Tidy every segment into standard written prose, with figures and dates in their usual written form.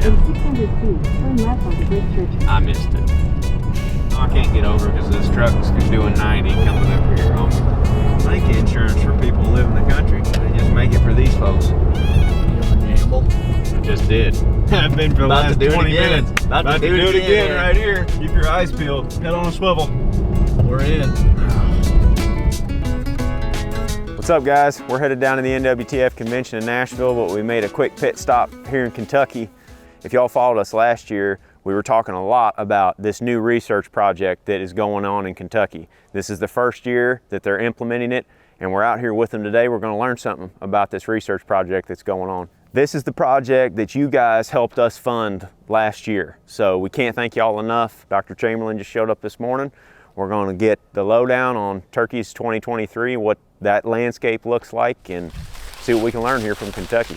In 600 feet, turn left onto Great Church. I missed it. I can't get over because this truck's doing 90 coming up here. I think insurance for people who live in the country. They just make it for these folks. Gamble. I just did. I've been for the last 20 minutes. About to do it again right here. Keep your eyes peeled. Head on a swivel. We're in. What's up, guys? We're headed down to the NWTF convention in Nashville, but we made a quick pit stop here in Kentucky. If y'all followed us last year, we were talking a lot about this new research project that is going on in Kentucky. This is the first year that they're implementing it, and we're out here with them today. We're going to learn something about this research project that's going on. This is the project that you guys helped us fund last year, so we can't thank y'all enough. Dr. Chamberlain just showed up this morning. We're going to get the lowdown on turkeys 2023, what that landscape looks like, and see what we can learn here from Kentucky.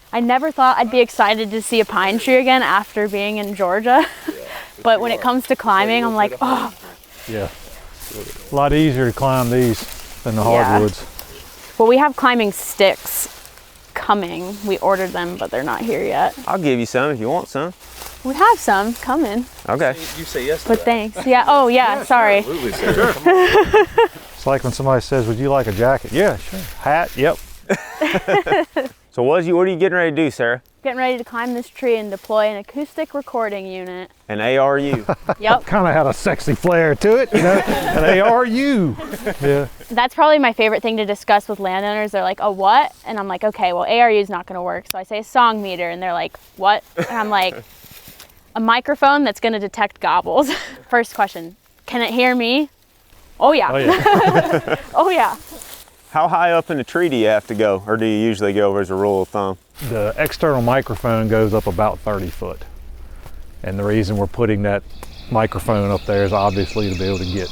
I never thought I'd be excited to see a pine tree again after being in Georgia. But when it comes to climbing, I'm like, oh. Yeah, a lot easier to climb these than the hardwoods. Well, we have climbing sticks coming. We ordered them, but they're not here yet. I'll give you some if you want some. We have some coming. Okay. You say yes to But that. thanks. Yeah, oh yeah, sorry. Absolutely, sir. Come on. It's like when somebody says, would you like a jacket? Yeah, sure. Hat, yep. So what are you getting ready to do, Sarah? Getting ready to climb this tree and deploy an acoustic recording unit. An ARU. Yep. Kind of had a sexy flair to it, you know, an ARU. Yeah. That's probably my favorite thing to discuss with landowners. They're like, a what? And I'm like, okay, well, ARU is not going to work. So I say a song meter, and they're like, what? And I'm like, a microphone that's going to detect gobbles. First question, can it hear me? Oh yeah. Oh, yeah. Oh yeah. How high up in the tree do you have to go, or do you usually go as a rule of thumb? The external microphone goes up about 30 foot. And the reason we're putting that microphone up there is obviously to be able to get,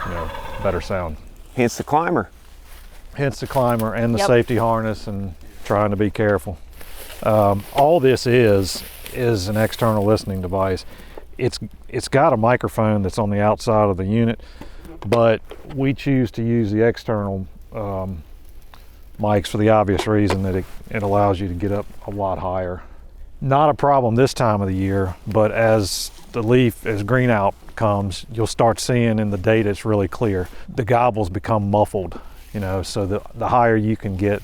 you know, better sound. Hence the climber. Hence the climber and the Yep. safety harness and trying to be careful. All this is an external listening device. It's got a microphone that's on the outside of the unit, but we choose to use the external mics for the obvious reason that it allows you to get up a lot higher. Not a problem this time of the year, but as green out comes, you'll start seeing in the data it's really clear. The gobbles become muffled, you know, so the higher you can get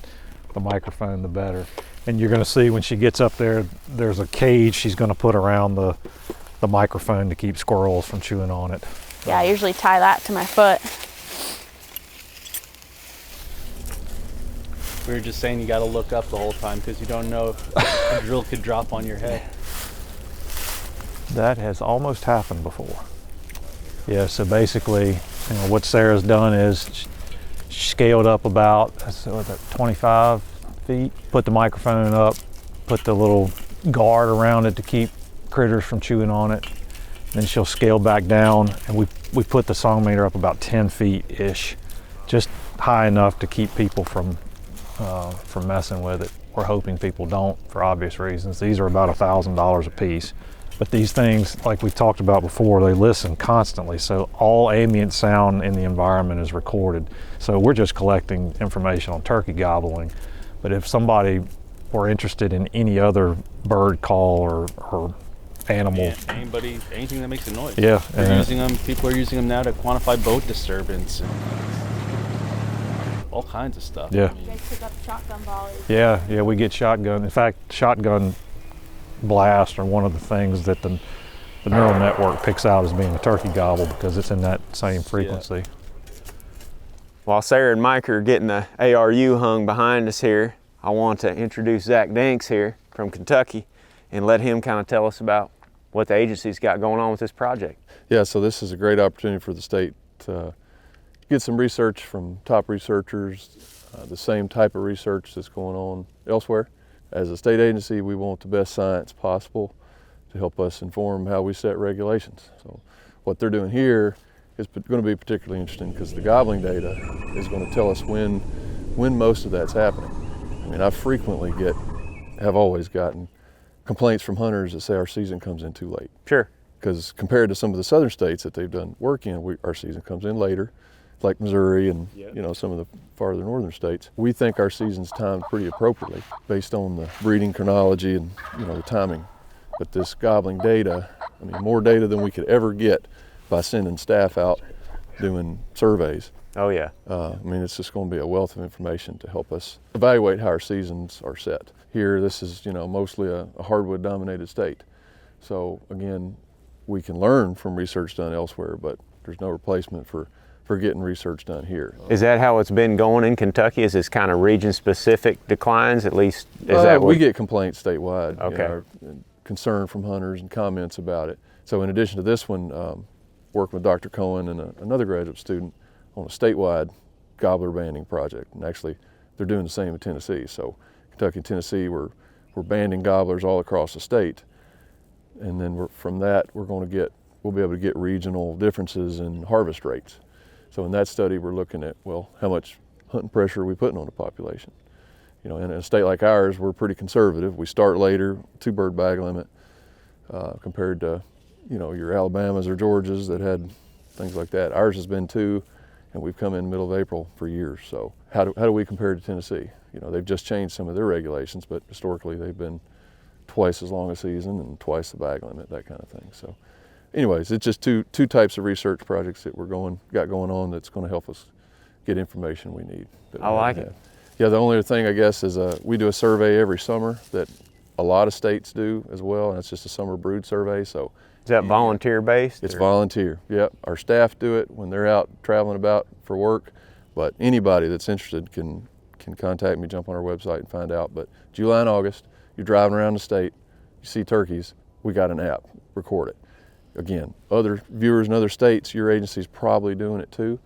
the microphone, the better. And you're gonna see when she gets up there, there's a cage she's gonna put around the microphone to keep squirrels from chewing on it. Yeah, I usually tie that to my foot. We were just saying you got to look up the whole time because you don't know if a drill could drop on your head. That has almost happened before. Yeah, so basically, you know, what Sarah's done is she scaled up about 25 feet, put the microphone up, put the little guard around it to keep critters from chewing on it. Then she'll scale back down, and we put the song meter up about 10 feet-ish, just high enough to keep people from messing with it. We're hoping people don't, for obvious reasons. These are about $1,000 a piece. But these things, like we talked about before, they listen constantly, so all ambient sound in the environment is recorded. So we're just collecting information on turkey gobbling. But if somebody were interested in any other bird call or animal. Yeah, anything that makes a noise. Yeah. People are using them now to quantify boat disturbance and all kinds of stuff. Yeah. You guys pick up shotgun volleys. Yeah, we get shotgun. In fact, shotgun blast are one of the things that the neural network picks out as being a turkey gobble because it's in that same frequency. Yeah. While Sarah and Mike are getting the ARU hung behind us here, I want to introduce Zach Danks here from Kentucky and let him kind of tell us about what the agency's got going on with this project. Yeah, so this is a great opportunity for the state to get some research from top researchers, the same type of research that's going on elsewhere. As a state agency, we want the best science possible to help us inform how we set regulations. So what they're doing here is going to be particularly interesting because the gobbling data is going to tell us when most of that's happening. I mean, I have always gotten complaints from hunters that say our season comes in too late. Sure. Because compared to some of the southern states that they've done work in, our season comes in later. like Missouri and some of the farther northern states. We think our season's timed pretty appropriately based on the breeding chronology and the timing. But this gobbling data, I mean, more data than we could ever get by sending staff out doing surveys. Oh yeah. I mean, it's just going to be a wealth of information to help us evaluate how our seasons are set. Here, this is mostly a hardwood-dominated state. So again, we can learn from research done elsewhere, but there's no replacement for getting research done here. Is that how it's been going in Kentucky? Is this kind of region-specific declines? At least is that what we get complaints statewide? Okay. Concern from hunters and comments about it. So in addition to this one, working with Dr. Cohen and another graduate student on a statewide gobbler banding project, and actually they're doing the same in Tennessee. So Kentucky and Tennessee, we're banding gobblers all across the state, and then from that we'll be able to get regional differences in harvest rates. So in that study, we're looking at, well, how much hunting pressure are we putting on the population? In a state like ours, we're pretty conservative. We start later, 2 bird bag limit, compared to, your Alabamas or Georgias that had things like that. Ours has been 2, and we've come in middle of April for years. So how do we compare to Tennessee? They've just changed some of their regulations, but historically they've been twice as long a season and twice the bag limit, that kind of thing. So anyways, it's just two types of research projects that got going on that's going to help us get information we need. I like it. Yeah, the only other thing, I guess, is we do a survey every summer that a lot of states do as well, and it's just a summer brood survey. So is that volunteer-based? It's volunteer, yep. Our staff do it when they're out traveling about for work, but anybody that's interested can contact me, jump on our website and find out. But July and August, you're driving around the state, you see turkeys, we got an app, record it. Again, other viewers in other states, your agency's probably doing it too.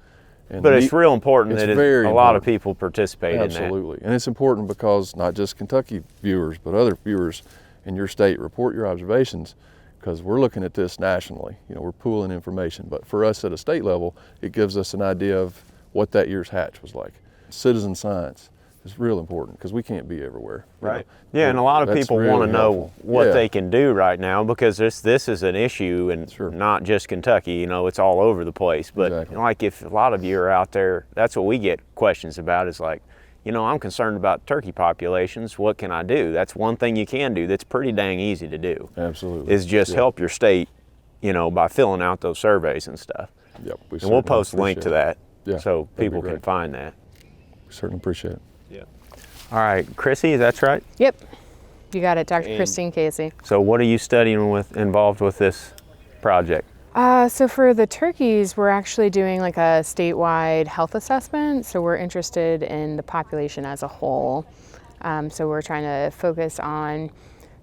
But it's real important that a lot of people participate in that. Absolutely, and it's important because not just Kentucky viewers, but other viewers in your state report your observations, because we're looking at this nationally. We're pooling information, but for us at a state level, it gives us an idea of what that year's hatch was like. Citizen science is real important because we can't be everywhere. Right. Yeah, and a lot of people want to know what they can do right now, because this is an issue, and not just Kentucky. It's all over the place. But like, if a lot of you are out there, that's what we get questions about. Is like, I'm concerned about turkey populations. What can I do? That's one thing you can do. That's pretty dang easy to do. Absolutely. Is just help your state, by filling out those surveys and stuff. Yep. And we'll post a link to that, so people can find that. We certainly appreciate it. Yeah. All right, Chrissy, that's right? Yep, you got it, Dr. Christine Casey. So what are you studying involved with this project? So for the turkeys, we're actually doing like a statewide health assessment. So we're interested in the population as a whole. So we're trying to focus on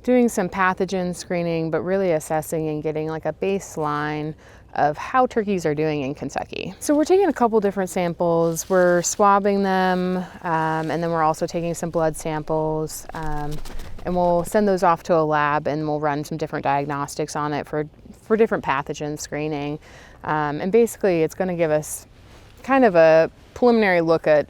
doing some pathogen screening, but really assessing and getting like a baseline of how turkeys are doing in Kentucky. So we're taking a couple different samples. We're swabbing them, and then we're also taking some blood samples, and we'll send those off to a lab, and we'll run some different diagnostics on it for different pathogen screening. And basically it's gonna give us kind of a preliminary look at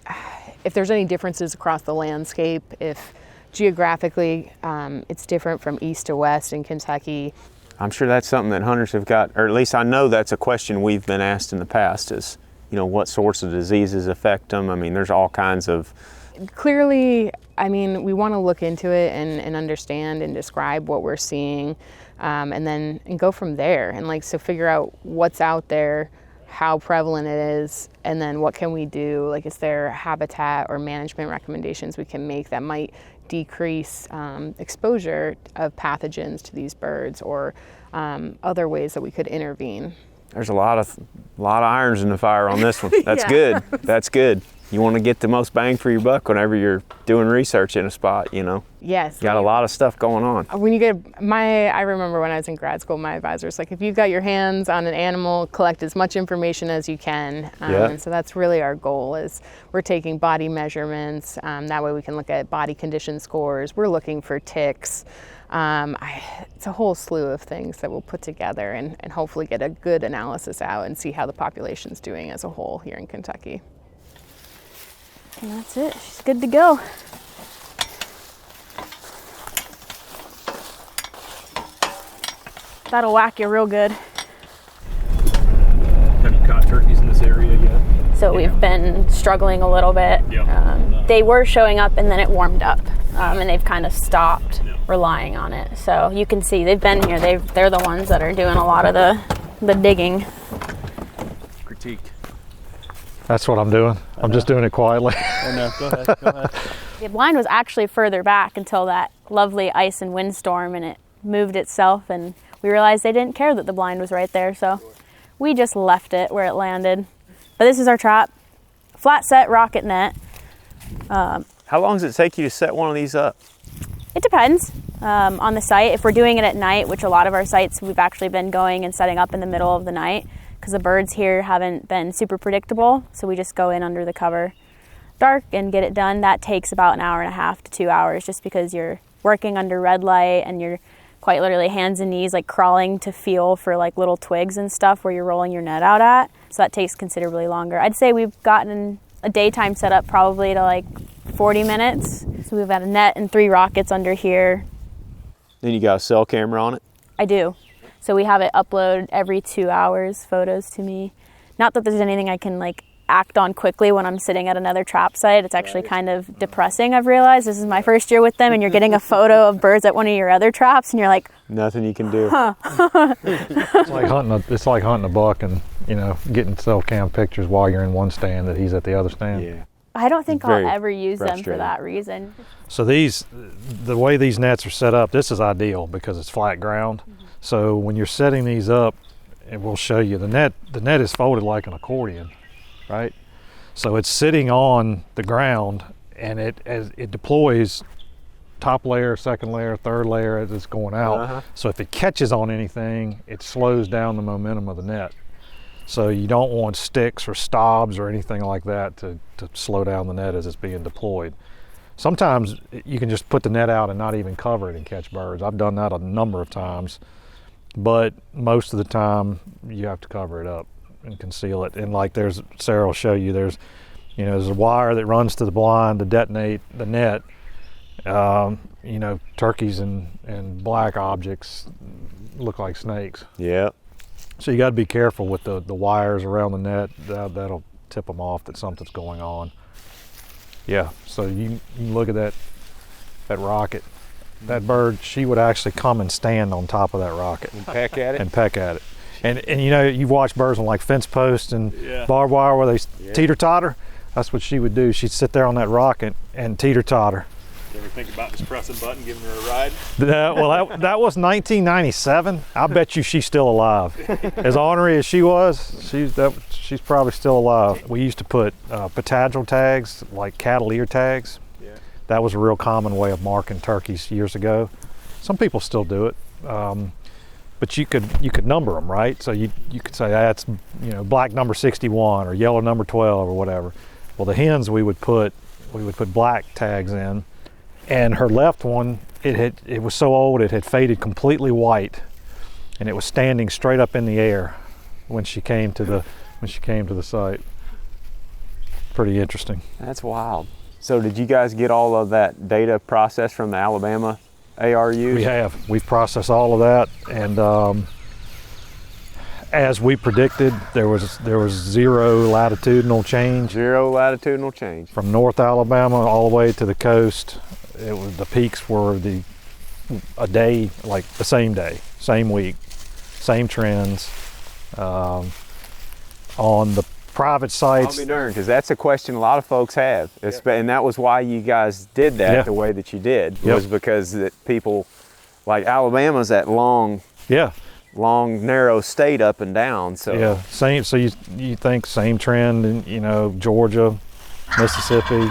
if there's any differences across the landscape, if geographically it's different from east to west in Kentucky. I'm sure that's something that hunters have got, or at least I know that's a question we've been asked in the past, is, what sorts of diseases affect them? I mean, there's all kinds of... Clearly, we want to look into it and understand and describe what we're seeing, and go from there, and so figure out what's out there, how prevalent it is, and then what can we do? Like, is there habitat or management recommendations we can make that might decrease exposure of pathogens to these birds, or other ways that we could intervene? There's a lot of irons in the fire on this one. That's good. That's good. You want to get the most bang for your buck whenever you're doing research in a spot, Yes. Got a lot of stuff going on. When you get, I remember when I was in grad school, my advisor's like, if you've got your hands on an animal, collect as much information as you can. And so that's really our goal, is we're taking body measurements. That way we can look at body condition scores. We're looking for ticks. It's a whole slew of things that we'll put together and hopefully get a good analysis out and see how the population's doing as a whole here in Kentucky. And that's it. She's good to go. That'll whack you real good. Have you caught turkeys in this area yet? so we've been struggling a little bit. They were showing up and then it warmed up, and they've kind of stopped relying on it. So you can see they've been here. They're the ones that are doing a lot of the digging. Critique. That's what I'm doing. I'm just doing it quietly. Oh no, go ahead, go ahead. The blind was actually further back until that lovely ice and windstorm, and it moved itself, and we realized they didn't care that the blind was right there, so we just left it where it landed. But this is our trap, flat set rocket net. How long does it take you to set one of these up? It depends on the site. If we're doing it at night, which a lot of our sites we've actually been going and setting up in the middle of the night, because the birds here haven't been super predictable, so we just go in under the cover dark and get it done. That takes about an hour and a half to 2 hours, just because you're working under red light and you're quite literally hands and knees, like crawling to feel for like little twigs and stuff where you're rolling your net out at. So that takes considerably longer. I'd say we've gotten a daytime setup probably to like 40 minutes. So we've got a net and 3 rockets under here. Then you got a cell camera on it? I do. So we have it upload every 2 hours, photos to me. Not that there's anything I can like act on quickly when I'm sitting at another trap site. It's actually kind of depressing, I've realized. This is my first year with them, and you're getting a photo of birds at one of your other traps, and you're like, nothing you can do. It's like hunting a buck and, you know, getting cell cam pictures while you're in one stand that he's at the other stand. Yeah. I don't think I'll Very ever use them for frustrating. that reason. So the way these nets are set up, this is ideal because it's flat ground. So when you're setting these up, and we'll show you, the net is folded like an accordion, right? So it's sitting on the ground, and it deploys top layer, second layer, third layer as it's going out. So if it catches on anything, it slows down the momentum of the net. So you don't want sticks or stobs or anything like that to slow down the net as it's being deployed. Sometimes you can just put the net out and not even cover it and catch birds. I've done that a number of times, but most of the time you have to cover it up and conceal it. And like Sarah will show you, there's a wire that runs to the blind to detonate the net. Turkeys and black objects look like snakes. Yeah. So you got to be careful with the wires around the net. That'll tip them off that something's going on. Yeah, so you look at that rocket. That bird, she would actually come and stand on top of that rocket. And peck at it? And peck at it. And you know, you've watched birds on like fence posts and barbed wire where they teeter-totter. That's what she would do. She'd sit there on that rocket and teeter-totter. You ever think about just pressing a button, giving her a ride? Well, that was 1997. I bet you she's still alive. As ornery as she was, she's probably still alive. We used to put petagil tags, like cattle ear tags. Yeah. That was a real common way of marking turkeys years ago. Some people still do it, but you could number them, right? So you could say that's black number 61 or yellow number 12 or whatever. Well, the hens we would put black tags in. And her left one, it was so old it had faded completely white, and it was standing straight up in the air when she came to the site. Pretty interesting. That's wild. So did you guys get all of that data processed from the Alabama ARU? We have. We've processed all of that, and as we predicted, there was zero latitudinal change. Zero latitudinal change. From North Alabama all the way to the coast. The peaks were a day, like the same day, same week, same trends. On the private sites. I'll be darned, because that's a question a lot of folks have. And that was why you guys did that the way that you did, was because that people, like Alabama's that long, narrow state up and down. So yeah, same. So you think same trend in Georgia, Mississippi,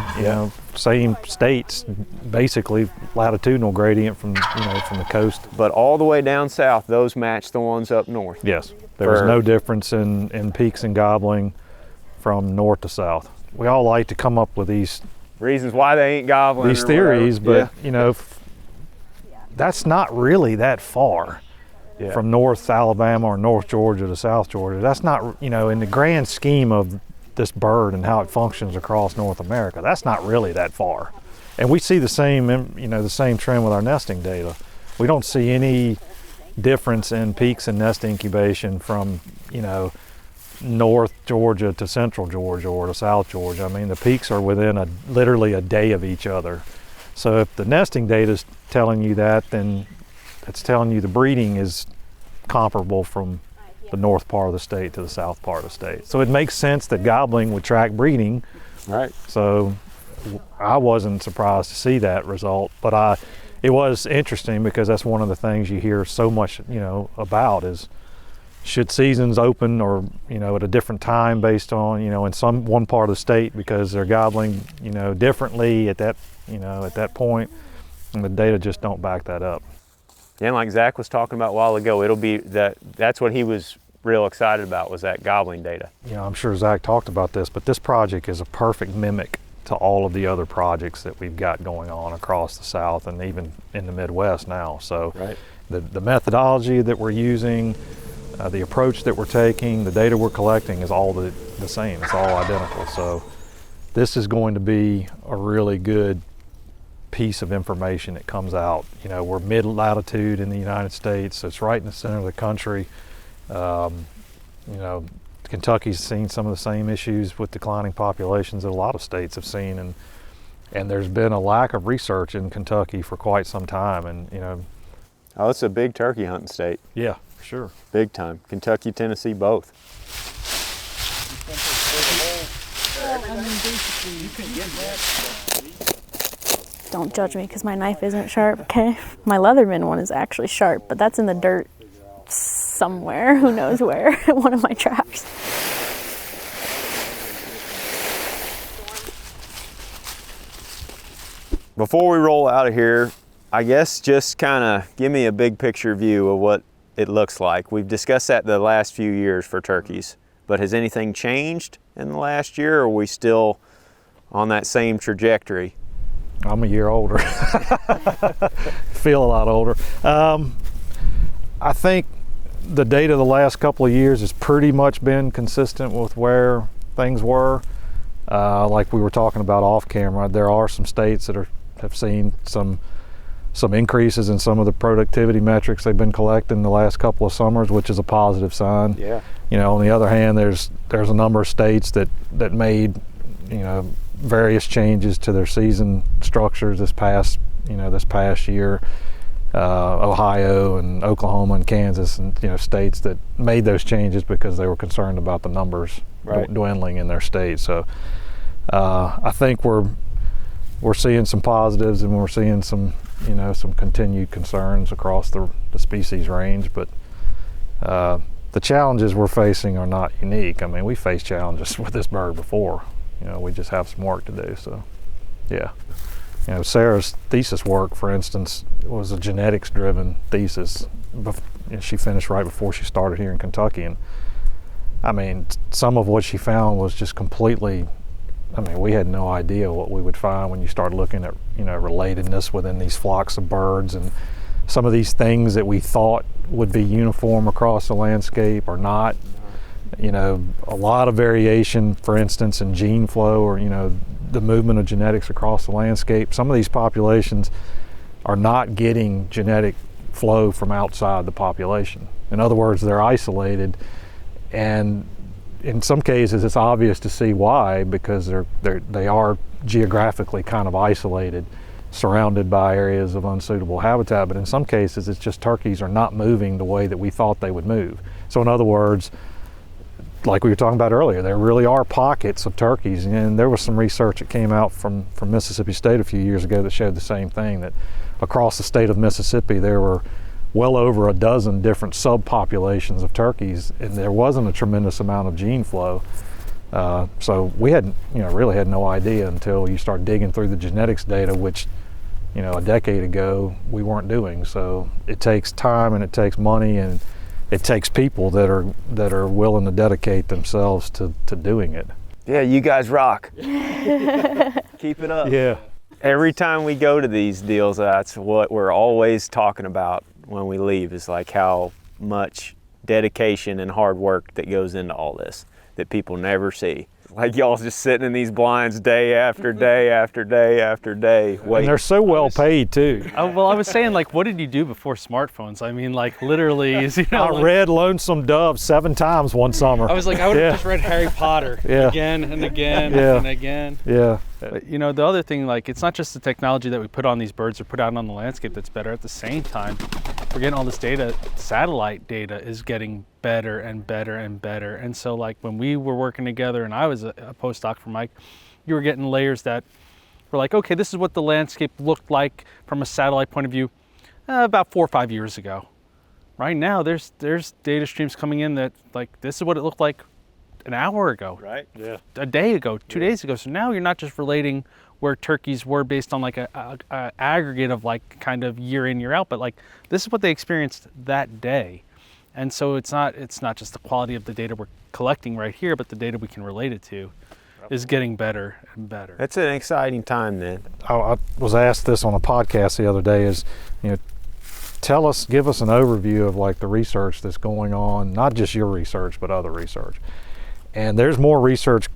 same states, basically latitudinal gradient from the coast. But all the way down south, those match the ones up north. Yes, there was no difference in peaks and gobbling from north to south. We all like to come up with these reasons why they ain't gobbling. These theories, but that's not really that far. Yeah. From North Alabama or North Georgia to South Georgia. That's not, in the grand scheme of this bird and how it functions across North America, that's not really that far. And we see the same trend with our nesting data. We don't see any difference in peaks and nest incubation from, North Georgia to Central Georgia or to South Georgia. I mean, the peaks are within literally a day of each other. So if the nesting data is telling you that, then it's telling you the breeding is comparable from the north part of the state to the south part of the state. So it makes sense that gobbling would track breeding. Right. So I wasn't surprised to see that result, but it was interesting because that's one of the things you hear so much, about is should seasons open or, at a different time based on, in one part of the state because they're gobbling, differently at that, at that point, and the data just don't back that up. Yeah, and like Zach was talking about a while ago, it'll be that's what he was real excited about, was that gobbling data. I'm sure Zach talked about this, but this project is a perfect mimic to all of the other projects that we've got going on across the South and even in the Midwest now. So right. the methodology that we're using, the approach that we're taking, the data we're collecting is all the same. It's all identical. So this is going to be a really good piece of information that comes out. We're mid-latitude in the United States, so it's right in the center of the country. Kentucky's seen some of the same issues with declining populations that a lot of states have seen, and there's been a lack of research in Kentucky for quite some time, and Oh, it's a big turkey hunting state. Yeah, sure. Big time. Kentucky, Tennessee, both. Don't judge me because my knife isn't sharp, okay? My Leatherman one is actually sharp, but that's in the dirt somewhere, who knows where, one of my traps. Before we roll out of here, I guess just kind of give me a big picture view of what it looks like. We've discussed that the last few years for turkeys, but has anything changed in the last year, or are we still on that same trajectory? I'm a year older. Feel a lot older. I think the data the last couple of years has pretty much been consistent with where things were. Like we were talking about off camera, there are some states that have seen some increases in some of the productivity metrics they've been collecting the last couple of summers, which is a positive sign. Yeah. On the other hand, there's a number of states that made various changes to their season structures this past year. Ohio and Oklahoma and Kansas, and states that made those changes because they were concerned about the numbers dwindling in their state. So I think we're seeing some positives, and we're seeing some continued concerns across the species range. But the challenges we're facing are not unique. I mean, we faced challenges with this bird before. We just have some work to do. So yeah. Sarah's thesis work, for instance, was a genetics-driven thesis. She finished right before she started here in Kentucky, and I mean, some of what she found was just completely. I mean, we had no idea what we would find when you start looking at relatedness within these flocks of birds, and some of these things that we thought would be uniform across the landscape are not. A lot of variation, for instance, in gene flow, or the movement of genetics across the landscape. Some of these populations are not getting genetic flow from outside the population. In other words, they're isolated, and in some cases it's obvious to see why, because they are geographically kind of isolated, surrounded by areas of unsuitable habitat. But in some cases it's just turkeys are not moving the way that we thought they would move. So in other words, like we were talking about earlier, there really are pockets of turkeys, and there was some research that came out from Mississippi State a few years ago that showed the same thing, that across the state of Mississippi there were well over a dozen different subpopulations of turkeys, and there wasn't a tremendous amount of gene flow. So we had really had no idea until you start digging through the genetics data, which a decade ago we weren't doing. So it takes time, and it takes money, and it takes people that are willing to dedicate themselves to doing it. Yeah, you guys rock. Keep it up. Yeah. Every time we go to these deals, that's what we're always talking about when we leave, is like how much dedication and hard work that goes into all this that people never see. like y'all just sitting in these blinds day after day after day after day. And they're so well paid too. Well, I was saying, like, what did you do before smartphones? I mean, like, literally, you know, I like, read Lonesome Dove 7 times one summer. I was like, I would have just read Harry Potter again and again and again. Yeah. But, you know, the other thing, like, it's not just the technology that we put on these birds or put out on the landscape that's better. At the same time, we're getting all this data. Satellite data is getting better and better and better. And so, like, when we were working together and I was a postdoc for Mike, you were getting layers that were like, okay, this is what the landscape looked like from a satellite point of view about 4 or 5 years ago. Right now, there's data streams coming in that, like, this is what it looked like an hour ago, Right? Yeah. a day ago, 2 days ago. So now you're not just relating where turkeys were based on like a aggregate of like kind of year in, year out, but like this is what they experienced that day. And so it's not just the quality of the data we're collecting right here, but the data we can relate it to is getting better and better. That's an exciting time then. I was asked this on a podcast the other day is, you know, give us an overview of like the research that's going on, not just your research, but other research. And there's more research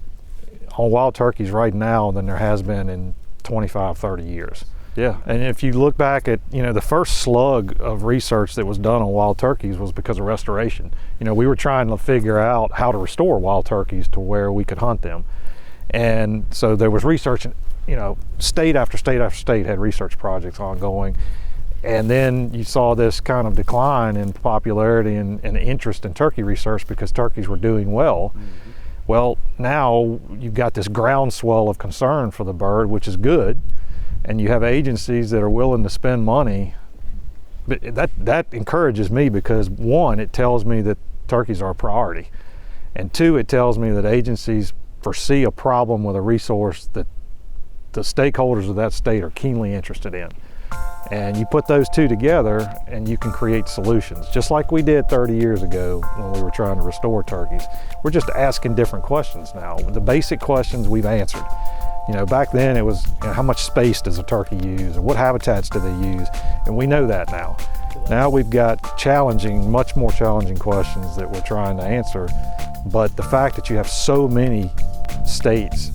on wild turkeys right now than there has been in 25, 30 years. Yeah, and if you look back at, you know, the first slug of research that was done on wild turkeys was because of restoration. You know, we were trying to figure out how to restore wild turkeys to where we could hunt them. And so there was research, you know, state after state after state had research projects ongoing. And then you saw this kind of decline in popularity and interest in turkey research because turkeys were doing well. Mm-hmm. Well, now you've got this groundswell of concern for the bird, which is good. And you have agencies that are willing to spend money. But that encourages me because, one, it tells me that turkeys are a priority. And two, it tells me that agencies foresee a problem with a resource that the stakeholders of that state are keenly interested in. And you put those two together and you can create solutions, just like we did 30 years ago when we were trying to restore turkeys. We're just asking different questions now. The basic questions we've answered. You know, back then it was, you know, how much space does a turkey use, or what habitats do they use? And we know that now. Now we've got challenging, much more challenging questions that we're trying to answer. But the fact that you have so many states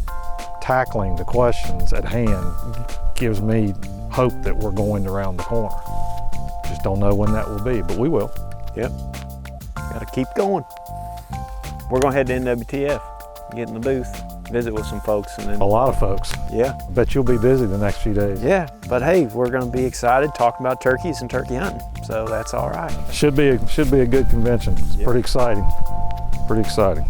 tackling the questions at hand gives me hope that we're going around the corner. Just don't know when that will be, but we will. Yep. Got to keep going. We're going to head to NWTF, get in the booth, visit with some folks, and then A lot of folks. Yeah. I bet you'll be busy the next few days. Yeah, but hey, we're going to be excited talking about turkeys and turkey hunting, so that's all right. Should be a good convention. It's pretty exciting. Pretty exciting.